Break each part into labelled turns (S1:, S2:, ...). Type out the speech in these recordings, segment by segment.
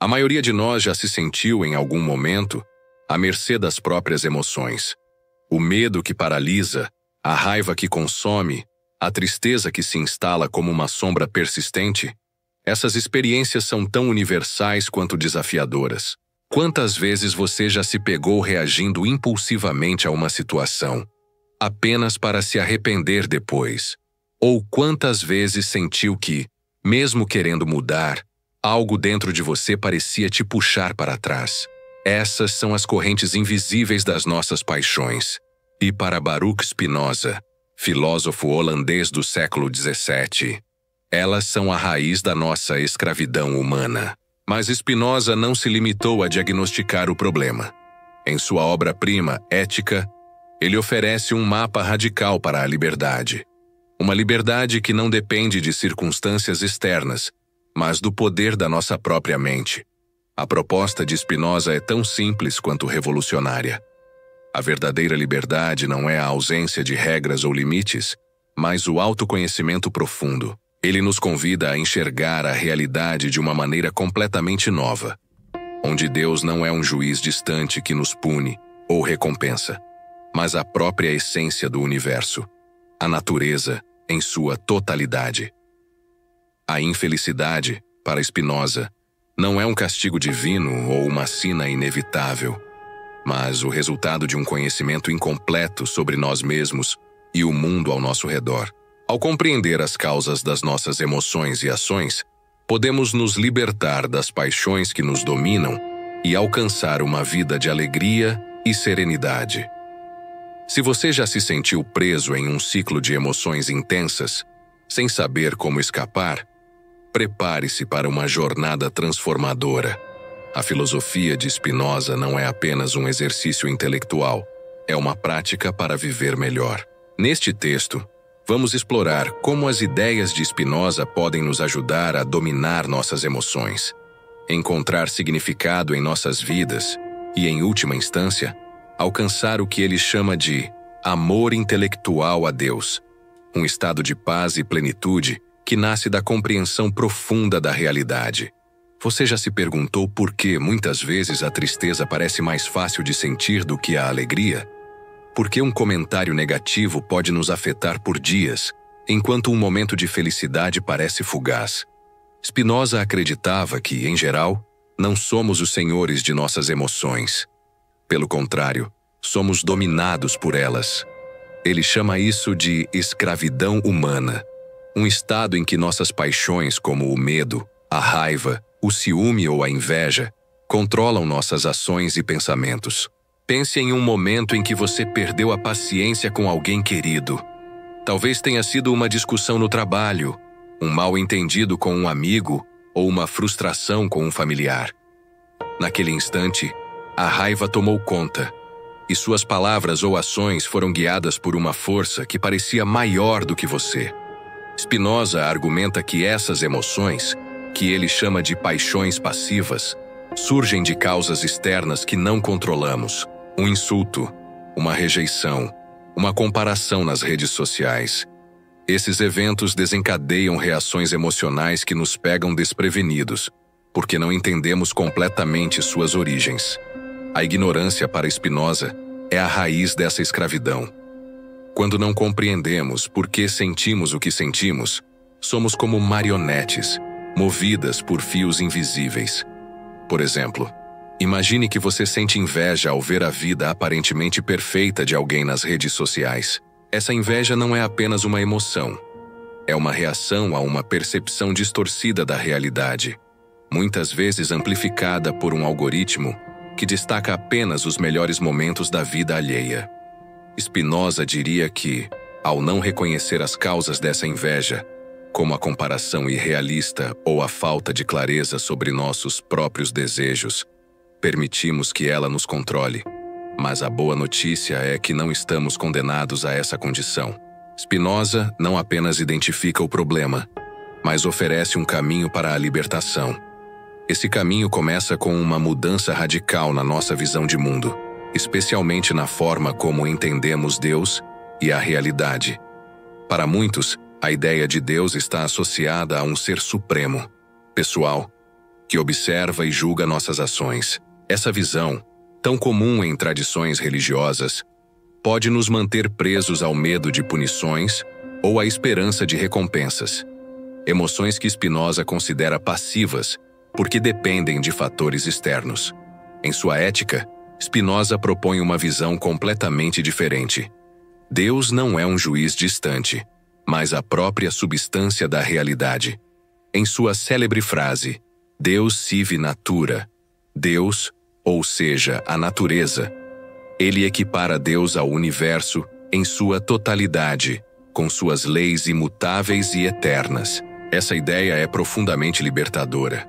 S1: A maioria de nós já se sentiu, em algum momento, à mercê das próprias emoções. O medo que paralisa, a raiva que consome, a tristeza que se instala como uma sombra persistente, essas experiências são tão universais quanto desafiadoras. Quantas vezes você já se pegou reagindo impulsivamente a uma situação, apenas para se arrepender depois? Ou quantas vezes sentiu que, mesmo querendo mudar, algo dentro de você parecia te puxar para trás? Essas são as correntes invisíveis das nossas paixões. E para Baruch Spinoza, filósofo holandês do século XVII, elas são a raiz da nossa escravidão humana. Mas Spinoza não se limitou a diagnosticar o problema. Em sua obra-prima, Ética, ele oferece um mapa radical para a liberdade. Uma liberdade que não depende de circunstâncias externas, mas do poder da nossa própria mente. A proposta de Spinoza é tão simples quanto revolucionária. A verdadeira liberdade não é a ausência de regras ou limites, mas o autoconhecimento profundo. Ele nos convida a enxergar a realidade de uma maneira completamente nova, onde Deus não é um juiz distante que nos pune ou recompensa, mas a própria essência do universo, a natureza em sua totalidade. A infelicidade, para Spinoza, não é um castigo divino ou uma sina inevitável, mas o resultado de um conhecimento incompleto sobre nós mesmos e o mundo ao nosso redor. Ao compreender as causas das nossas emoções e ações, podemos nos libertar das paixões que nos dominam e alcançar uma vida de alegria e serenidade. Se você já se sentiu preso em um ciclo de emoções intensas, sem saber como escapar, prepare-se para uma jornada transformadora. A filosofia de Spinoza não é apenas um exercício intelectual, é uma prática para viver melhor. Neste texto, vamos explorar como as ideias de Spinoza podem nos ajudar a dominar nossas emoções, encontrar significado em nossas vidas e, em última instância, alcançar o que ele chama de amor intelectual a Deus, um estado de paz e plenitude que nasce da compreensão profunda da realidade. Você já se perguntou por que, muitas vezes, a tristeza parece mais fácil de sentir do que a alegria? Por que um comentário negativo pode nos afetar por dias, enquanto um momento de felicidade parece fugaz? Spinoza acreditava que, em geral, não somos os senhores de nossas emoções. Pelo contrário, somos dominados por elas. Ele chama isso de escravidão humana, um estado em que nossas paixões, como o medo, a raiva, o ciúme ou a inveja, controlam nossas ações e pensamentos. Pense em um momento em que você perdeu a paciência com alguém querido. Talvez tenha sido uma discussão no trabalho, um mal-entendido com um amigo ou uma frustração com um familiar. Naquele instante, a raiva tomou conta, e suas palavras ou ações foram guiadas por uma força que parecia maior do que você. Spinoza argumenta que essas emoções, que ele chama de paixões passivas, surgem de causas externas que não controlamos. Um insulto, uma rejeição, uma comparação nas redes sociais. Esses eventos desencadeiam reações emocionais que nos pegam desprevenidos, porque não entendemos completamente suas origens. A ignorância, para Spinoza, é a raiz dessa escravidão. Quando não compreendemos por que sentimos o que sentimos, somos como marionetes, movidas por fios invisíveis. Por exemplo, imagine que você sente inveja ao ver a vida aparentemente perfeita de alguém nas redes sociais. Essa inveja não é apenas uma emoção. É uma reação a uma percepção distorcida da realidade, muitas vezes amplificada por um algoritmo que destaca apenas os melhores momentos da vida alheia. Spinoza diria que, ao não reconhecer as causas dessa inveja, como a comparação irrealista ou a falta de clareza sobre nossos próprios desejos, permitimos que ela nos controle. Mas a boa notícia é que não estamos condenados a essa condição. Spinoza não apenas identifica o problema, mas oferece um caminho para a libertação. Esse caminho começa com uma mudança radical na nossa visão de mundo, especialmente na forma como entendemos Deus e a realidade. Para muitos, a ideia de Deus está associada a um ser supremo, pessoal, que observa e julga nossas ações. Essa visão, tão comum em tradições religiosas, pode nos manter presos ao medo de punições ou à esperança de recompensas. Emoções que Spinoza considera passivas porque dependem de fatores externos. Em sua ética, Spinoza propõe uma visão completamente diferente. Deus não é um juiz distante, mas a própria substância da realidade. Em sua célebre frase, Deus sive natura, Deus, ou seja, a natureza, ele equipara Deus ao universo em sua totalidade, com suas leis imutáveis e eternas. Essa ideia é profundamente libertadora.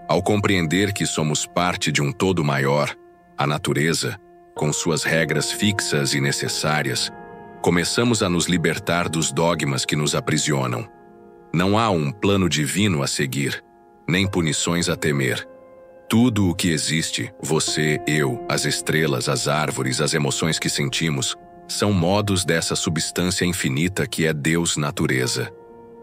S1: Ao compreender que somos parte de um todo maior, a natureza, com suas regras fixas e necessárias, começamos a nos libertar dos dogmas que nos aprisionam. Não há um plano divino a seguir, nem punições a temer. Tudo o que existe, você, eu, as estrelas, as árvores, as emoções que sentimos, são modos dessa substância infinita que é Deus natureza.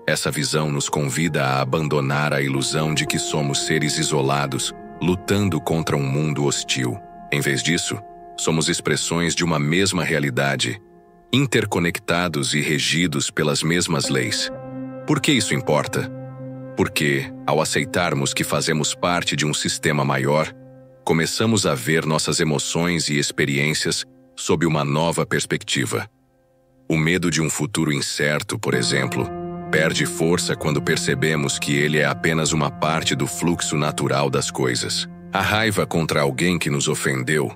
S1: Essa visão nos convida a abandonar a ilusão de que somos seres isolados, lutando contra um mundo hostil. Em vez disso, somos expressões de uma mesma realidade, interconectados e regidos pelas mesmas leis. Por que isso importa? Porque, ao aceitarmos que fazemos parte de um sistema maior, começamos a ver nossas emoções e experiências sob uma nova perspectiva. O medo de um futuro incerto, por exemplo, perde força quando percebemos que ele é apenas uma parte do fluxo natural das coisas. A raiva contra alguém que nos ofendeu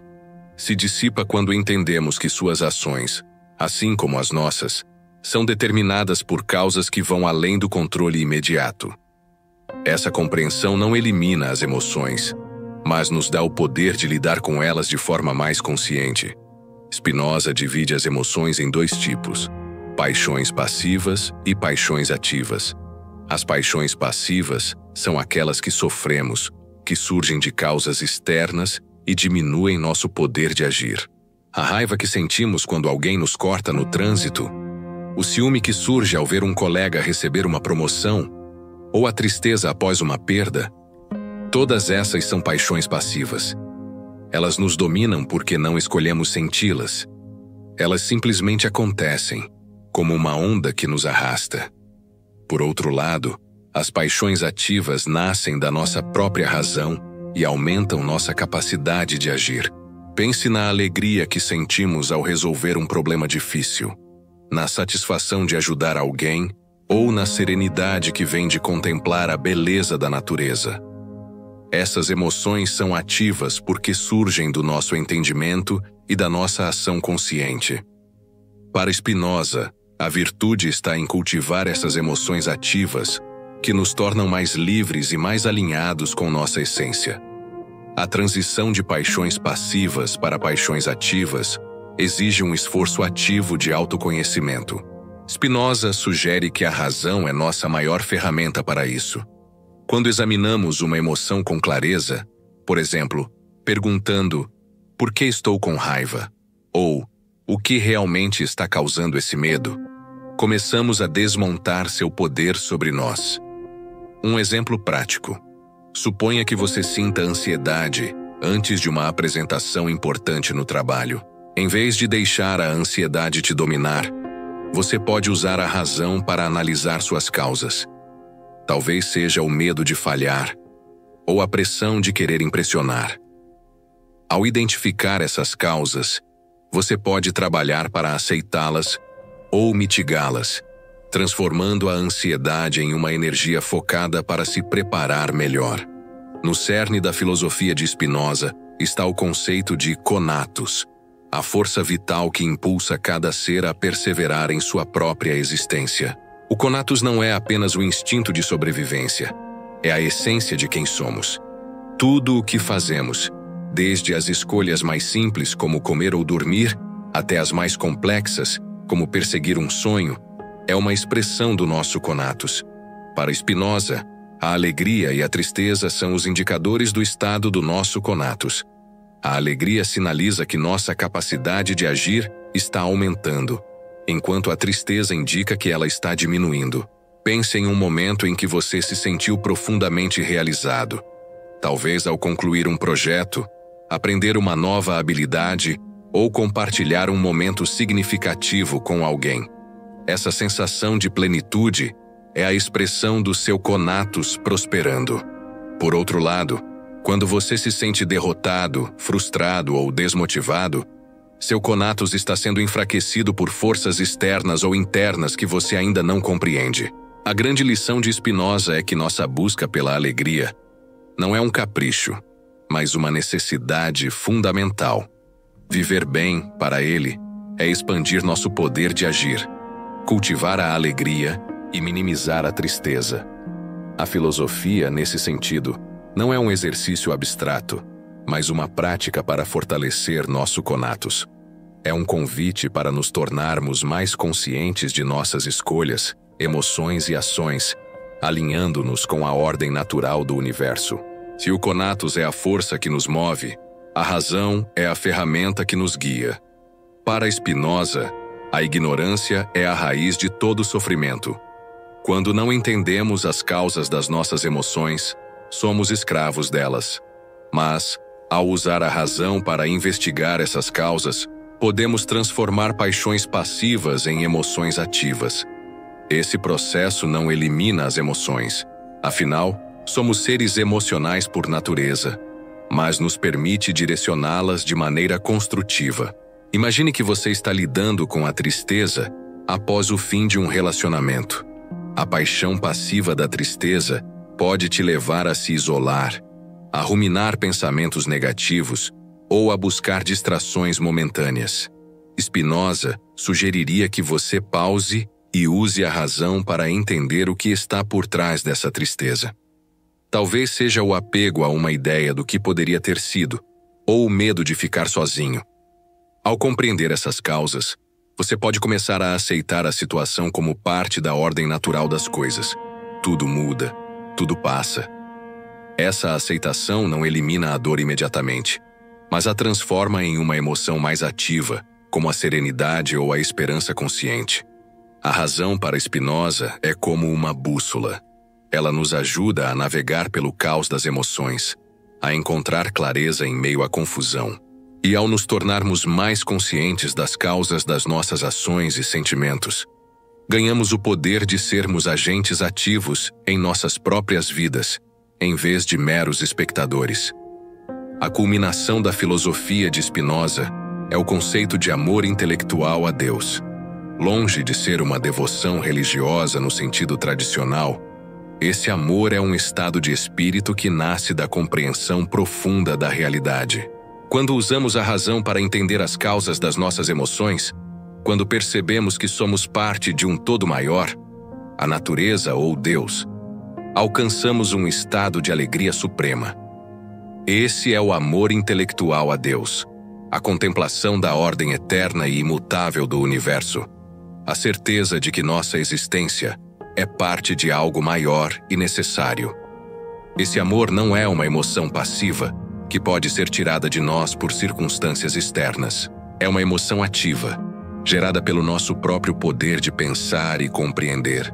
S1: se dissipa quando entendemos que suas ações, assim como as nossas, são determinadas por causas que vão além do controle imediato. Essa compreensão não elimina as emoções, mas nos dá o poder de lidar com elas de forma mais consciente. Spinoza divide as emoções em dois tipos: paixões passivas e paixões ativas. As paixões passivas são aquelas que sofremos, que surgem de causas externas e diminuem nosso poder de agir. A raiva que sentimos quando alguém nos corta no trânsito, o ciúme que surge ao ver um colega receber uma promoção, ou a tristeza após uma perda, todas essas são paixões passivas. Elas nos dominam porque não escolhemos senti-las. Elas simplesmente acontecem, como uma onda que nos arrasta. Por outro lado, as paixões ativas nascem da nossa própria razão e aumentam nossa capacidade de agir. Pense na alegria que sentimos ao resolver um problema difícil, na satisfação de ajudar alguém ou na serenidade que vem de contemplar a beleza da natureza. Essas emoções são ativas porque surgem do nosso entendimento e da nossa ação consciente. Para Spinoza, a virtude está em cultivar essas emoções ativas que nos tornam mais livres e mais alinhados com nossa essência. A transição de paixões passivas para paixões ativas exige um esforço ativo de autoconhecimento. Spinoza sugere que a razão é nossa maior ferramenta para isso. Quando examinamos uma emoção com clareza, por exemplo, perguntando por que estou com raiva, ou o que realmente está causando esse medo, começamos a desmontar seu poder sobre nós. Um exemplo prático. Suponha que você sinta ansiedade antes de uma apresentação importante no trabalho. Em vez de deixar a ansiedade te dominar, você pode usar a razão para analisar suas causas. Talvez seja o medo de falhar, ou a pressão de querer impressionar. Ao identificar essas causas, você pode trabalhar para aceitá-las ou mitigá-las, transformando a ansiedade em uma energia focada para se preparar melhor. No cerne da filosofia de Spinoza está o conceito de conatus, a força vital que impulsa cada ser a perseverar em sua própria existência. O conatus não é apenas o instinto de sobrevivência, é a essência de quem somos. Tudo o que fazemos, desde as escolhas mais simples como comer ou dormir, até as mais complexas, como perseguir um sonho, é uma expressão do nosso conatus. Para Spinoza, a alegria e a tristeza são os indicadores do estado do nosso conatus. A alegria sinaliza que nossa capacidade de agir está aumentando, enquanto a tristeza indica que ela está diminuindo. Pense em um momento em que você se sentiu profundamente realizado. talvez ao concluir um projeto, aprender uma nova habilidade ou compartilhar um momento significativo com alguém. Essa sensação de plenitude é a expressão do seu conatus prosperando. Por outro lado, quando você se sente derrotado, frustrado ou desmotivado, seu conatus está sendo enfraquecido por forças externas ou internas que você ainda não compreende. A grande lição de Spinoza é que nossa busca pela alegria não é um capricho, mas uma necessidade fundamental. Viver bem, para ele, é expandir nosso poder de agir, cultivar a alegria e minimizar a tristeza. A filosofia, nesse sentido, não é um exercício abstrato, mas uma prática para fortalecer nosso conatus. É um convite para nos tornarmos mais conscientes de nossas escolhas, emoções e ações, alinhando-nos com a ordem natural do universo. Se o conatus é a força que nos move, a razão é a ferramenta que nos guia. Para Spinoza, a ignorância é a raiz de todo sofrimento. Quando não entendemos as causas das nossas emoções, somos escravos delas. Mas, ao usar a razão para investigar essas causas, podemos transformar paixões passivas em emoções ativas. Esse processo não elimina as emoções. Afinal, somos seres emocionais por natureza, mas nos permite direcioná-las de maneira construtiva. Imagine que você está lidando com a tristeza após o fim de um relacionamento. A paixão passiva da tristeza pode te levar a se isolar, a ruminar pensamentos negativos ou a buscar distrações momentâneas. Spinoza sugeriria que você pause e use a razão para entender o que está por trás dessa tristeza. Talvez seja o apego a uma ideia do que poderia ter sido, ou o medo de ficar sozinho. Ao compreender essas causas, você pode começar a aceitar a situação como parte da ordem natural das coisas. Tudo muda, tudo passa. Essa aceitação não elimina a dor imediatamente, mas a transforma em uma emoção mais ativa, como a serenidade ou a esperança consciente. A razão para Spinoza é como uma bússola. Ela nos ajuda a navegar pelo caos das emoções, a encontrar clareza em meio à confusão. E ao nos tornarmos mais conscientes das causas das nossas ações e sentimentos, ganhamos o poder de sermos agentes ativos em nossas próprias vidas, em vez de meros espectadores. A culminação da filosofia de Spinoza é o conceito de amor intelectual a Deus. Longe de ser uma devoção religiosa no sentido tradicional, esse amor é um estado de espírito que nasce da compreensão profunda da realidade. Quando usamos a razão para entender as causas das nossas emoções, quando percebemos que somos parte de um todo maior, a natureza ou Deus, alcançamos um estado de alegria suprema. Esse é o amor intelectual a Deus, a contemplação da ordem eterna e imutável do universo, a certeza de que nossa existência é parte de algo maior e necessário. Esse amor não é uma emoção passiva que pode ser tirada de nós por circunstâncias externas. É uma emoção ativa, gerada pelo nosso próprio poder de pensar e compreender.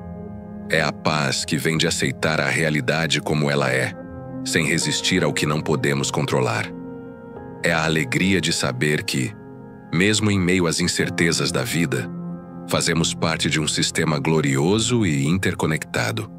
S1: É a paz que vem de aceitar a realidade como ela é, sem resistir ao que não podemos controlar. É a alegria de saber que, mesmo em meio às incertezas da vida, fazemos parte de um sistema glorioso e interconectado.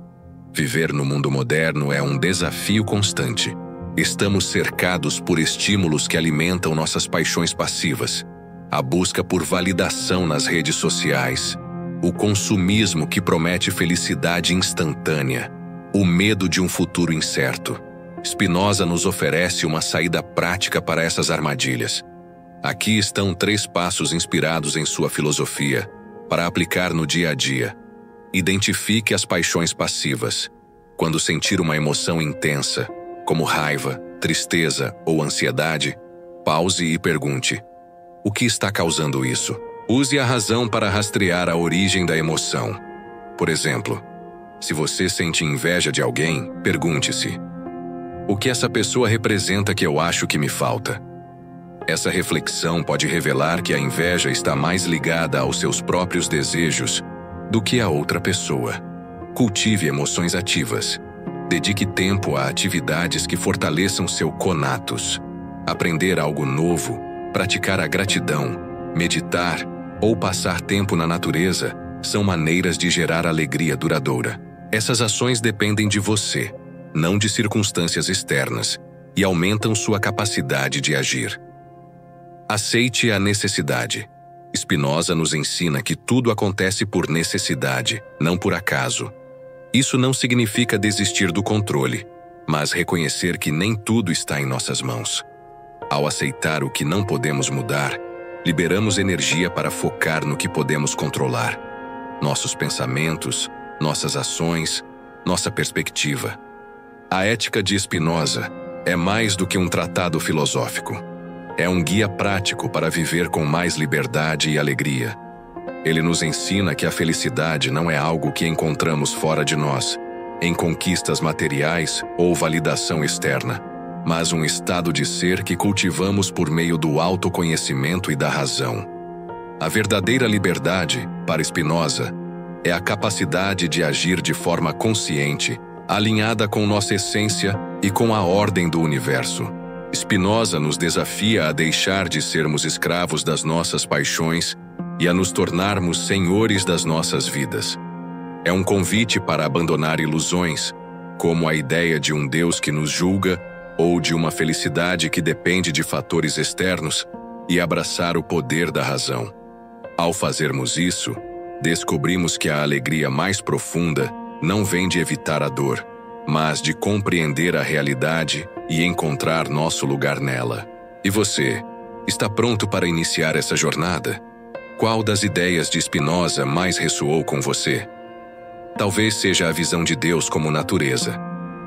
S1: Viver no mundo moderno é um desafio constante. Estamos cercados por estímulos que alimentam nossas paixões passivas, a busca por validação nas redes sociais, o consumismo que promete felicidade instantânea, o medo de um futuro incerto. Spinoza nos oferece uma saída prática para essas armadilhas. Aqui estão 3 passos inspirados em sua filosofia, para aplicar no dia a dia. Identifique as paixões passivas. Quando sentir uma emoção intensa, como raiva, tristeza ou ansiedade, pause e pergunte: o que está causando isso? Use a razão para rastrear a origem da emoção. Por exemplo, se você sente inveja de alguém, pergunte-se: o que essa pessoa representa que eu acho que me falta? Essa reflexão pode revelar que a inveja está mais ligada aos seus próprios desejos do que a outra pessoa. Cultive emoções ativas. Dedique tempo a atividades que fortaleçam seu conatus. Aprender algo novo, praticar a gratidão, meditar ou passar tempo na natureza são maneiras de gerar alegria duradoura. Essas ações dependem de você, não de circunstâncias externas, e aumentam sua capacidade de agir. Aceite a necessidade. Spinoza nos ensina que tudo acontece por necessidade, não por acaso. Isso não significa desistir do controle, mas reconhecer que nem tudo está em nossas mãos. Ao aceitar o que não podemos mudar, liberamos energia para focar no que podemos controlar. Nossos pensamentos, nossas ações, nossa perspectiva. A Ética de Spinoza é mais do que um tratado filosófico. É um guia prático para viver com mais liberdade e alegria. Ele nos ensina que a felicidade não é algo que encontramos fora de nós, em conquistas materiais ou validação externa, mas um estado de ser que cultivamos por meio do autoconhecimento e da razão. A verdadeira liberdade, para Spinoza, é a capacidade de agir de forma consciente, alinhada com nossa essência e com a ordem do universo. Spinoza nos desafia a deixar de sermos escravos das nossas paixões e a nos tornarmos senhores das nossas vidas. É um convite para abandonar ilusões, como a ideia de um Deus que nos julga ou de uma felicidade que depende de fatores externos, e abraçar o poder da razão. Ao fazermos isso, descobrimos que a alegria mais profunda não vem de evitar a dor, mas de compreender a realidade e encontrar nosso lugar nela. E você, está pronto para iniciar essa jornada? Qual das ideias de Spinoza mais ressoou com você? Talvez seja a visão de Deus como natureza,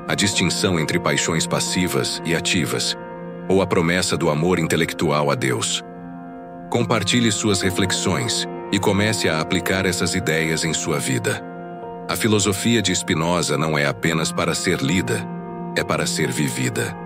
S1: a distinção entre paixões passivas e ativas, ou a promessa do amor intelectual a Deus. Compartilhe suas reflexões e comece a aplicar essas ideias em sua vida. A filosofia de Spinoza não é apenas para ser lida, é para ser vivida.